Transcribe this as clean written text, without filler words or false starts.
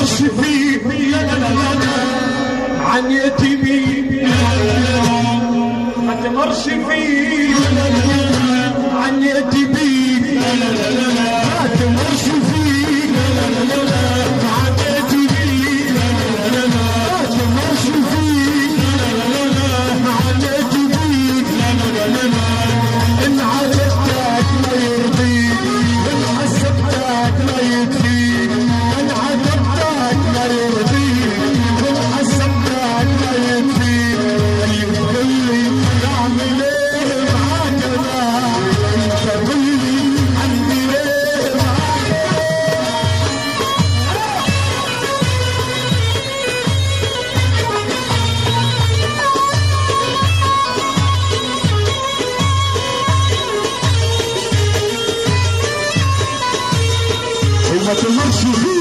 تمرش فيك عن يتيمي، ما تمرش فيك عن يتيمي، ما تمرش فيك عن يتيمي، ما تمرش فيك عن يتيمي. إن عرفتك ما يرضيك، إن حسبتك ما يكفيك، إن عرفتك ما يرضيك، إن حسبتك ما يكفيك. طيب قل لي أعمل إيه معاك أنا؟ أنت قل لي عندي إيه معاك؟ وما تمرش فيه